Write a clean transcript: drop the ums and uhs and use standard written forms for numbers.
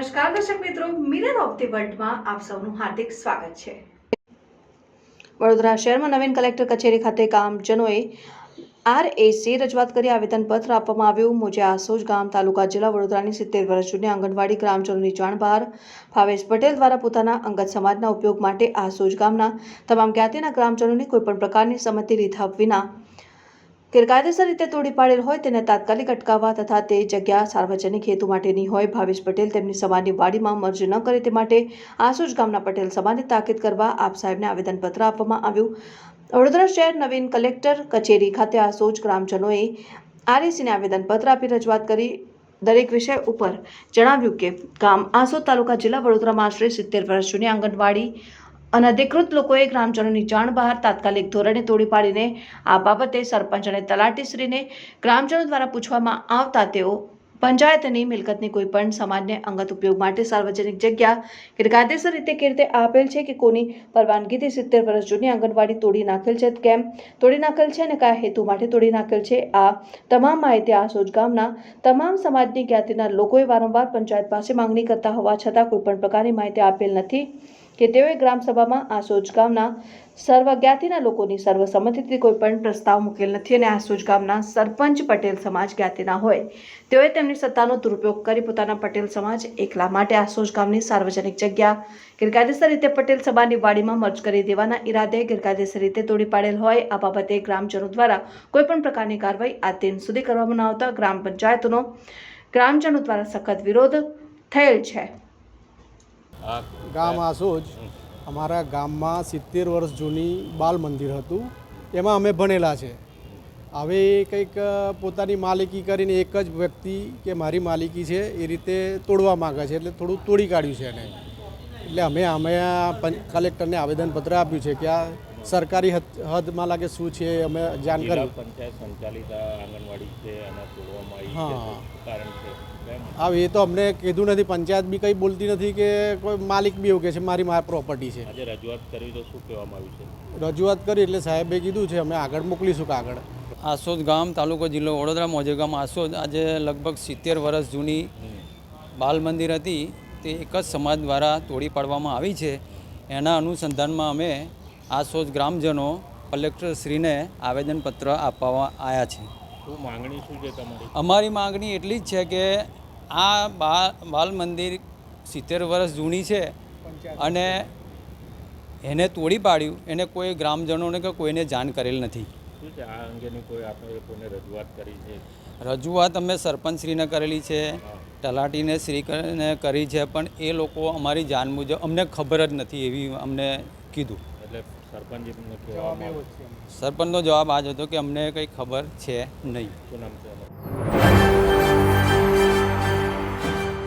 નમસ્કાર દર્શક મિત્રો, મિરર ઓફ ધી વર્લ્ડમાં આપ સૌનું હાર્દિક સ્વાગત છે। વડોદરા શહેરમાં નવીન કલેક્ટર કચેરી ખાતે ગામજનોએ આરએસી રજૂઆત કરી આવેદનપત્ર આપવામાં આવ્યું। મોજે આસોજ ગામ તાલુકા જિલ્લા વડોદરાની 70 વર્ષ જૂની આંગણવાડી ગ્રામજનોની જાણ બહાર। ભાવેશ પટેલ દ્વારા પોતાના અંગત સમાજના ઉપયોગ માટે આસોજ ગામના તમામ જ્ઞાતિના ગ્રામજનોની કોઈપણ પ્રકારની સંમતિ લીધા વિના ગેરકાયદેસર રીતે તોડી પાડેલ હોય તેને તાત્કાલિક અટકાવવા તથા તે જગ્યા સાર્વજનિક હેતુ માટેની હોય। ભાવેશ પટેલ તેમની સમાજની વાડીમાં મર્જ ન કરે તે માટે આસોજ ગામના પટેલ સમાજને તાકીદ કરવા આપ સાહેબને આવેદનપત્ર આપવામાં આવ્યું। વડોદરા શહેર નવીન કલેક્ટર કચેરી ખાતે આસોજ ગ્રામજનોએ આરએસીને આવેદનપત્ર આપી રજૂઆત કરી દરેક વિષય ઉપર જણાવ્યું કે ગામ આસોજ તાલુકા જિલ્લા વડોદરામાં આશરે 70 વર્ષ જૂની આંગણવાડી અનધિકૃત લોકોએ ગ્રામજનોની જાણ બહાર તાત્કાલિક ધોરણે તોડી પાડીને આ બાબતે સરપંચ અને તલાટીશ્રીને ગ્રામજનો દ્વારા પૂછવામાં આવતા તેઓ પંચાયતની મિલકતની કોઈપણ સમાજને અંગત ઉપયોગ માટે સાર્વજનિક જગ્યા ગેરકાયદેસર રીતે કે રીતે આપેલ છે કે કોની પરવાનગીથી 70 વર્ષ જૂની આંગણવાડી તોડી નાખેલ છે, કેમ તોડી નાખેલ છે અને કયા હેતુ માટે તોડી નાખેલ છે। આ તમામ માહિતી આસોજ ગામના તમામ સમાજની જ્ઞાતિના લોકોએ વારંવાર પંચાયત પાસે માંગણી કરતા હોવા છતાં કોઈપણ પ્રકારની માહિતી આપેલ નથી કે તેઓએ ગ્રામસભામાં આસોજ ગામના સર્વ જ્ઞાતિના લોકોની સર્વસંમતિથી કોઈપણ પ્રસ્તાવ મૂકેલ નથી અને આસોજ ગામના સરપંચ પટેલ સમાજ જ્ઞાતિના હોય તેઓએ તેમની સત્તાનો દુરુપયોગ કરી પોતાના પટેલ સમાજ એકલા માટે આસોજ ગામની સાર્વજનિક જગ્યા ગેરકાયદેસર રીતે પટેલ સમાજની વાડીમાં મર્જ કરી દેવાના ઈરાદે ગેરકાયદેસર રીતે તોડી પાડેલ હોય। આ બાબતે ગ્રામજનો દ્વારા કોઈપણ પ્રકારની કાર્યવાહી આજ દિન સુધી કરવામાં ન આવતા ગ્રામ પંચાયતનો ગ્રામજનો દ્વારા સખત વિરોધ થયેલ છે। ગામ આસોજ અમારા ગામમાં 70 વર્ષ જૂની બાલ મંદિર હતું, એમાં અમે ભણેલા છે। હવે કંઈક પોતાની માલિકી કરીને એક જ વ્યક્તિ કે મારી માલિકી છે એ રીતે તોડવા માગે છે, એટલે થોડું તોડી કાઢ્યું છે એને। એટલે અમે કલેક્ટરને આવેદનપત્ર આપ્યું છે કે આ સરકારી હદમાં લાગે શું છે અમે જાણ કરી। પંચાયત સંચાલિત આંગણવાડી છે અને તોડવામાં આવી છે, કારણ છે હવે એ તો અમને કીધું નથી, પંચાયત બી કંઈ બોલતી નથી કે કોઈ માલિક બી એવું કહે છે મારી પ્રોપર્ટી છે। આજે રજૂઆત કરી તો શું કહેવામાં આવ્યું છે? રજૂઆત કરી એટલે સાહેબે કીધું છે અમે આગળ મોકલીશું કાગળ। આસોજ ગામ તાલુકો જિલ્લો વડોદરા મોજે ગામ આસોજ આજે લગભગ 70 વર્ષ જૂની બાલ મંદિર હતી તે એક જ સમાજ દ્વારા તોડી પાડવામાં આવી છે। એના અનુસંધાનમાં અમે આસોજ ગ્રામજનો કલેક્ટરશ્રીને આવેદનપત્ર આપવા આવ્યા છે। શું માંગણી શું છે તમારી? અમારી માંગણી એટલી જ છે કે આ બાલ મંદિર 70 વર્ષ જૂની છે અને એને તોડી પાડ્યું, એને કોઈ ગ્રામજનોને કે કોઈને જાણ કરેલ નથી। શું છે આ અંગેની કોઈ આપણે કોઈને રજૂઆત કરી છે? રજૂઆત અમે સરપંચશ્રીને કરેલી છે, તલાટીને શ્રીને કરી છે, પણ એ લોકો અમારી જાણ મુજબ અમને ખબર જ નથી એવી અમને કીધું। એટલે સરપંચનો જવાબ આ જ હતો કે અમને કંઈ ખબર છે નહીં। શું નામ છે?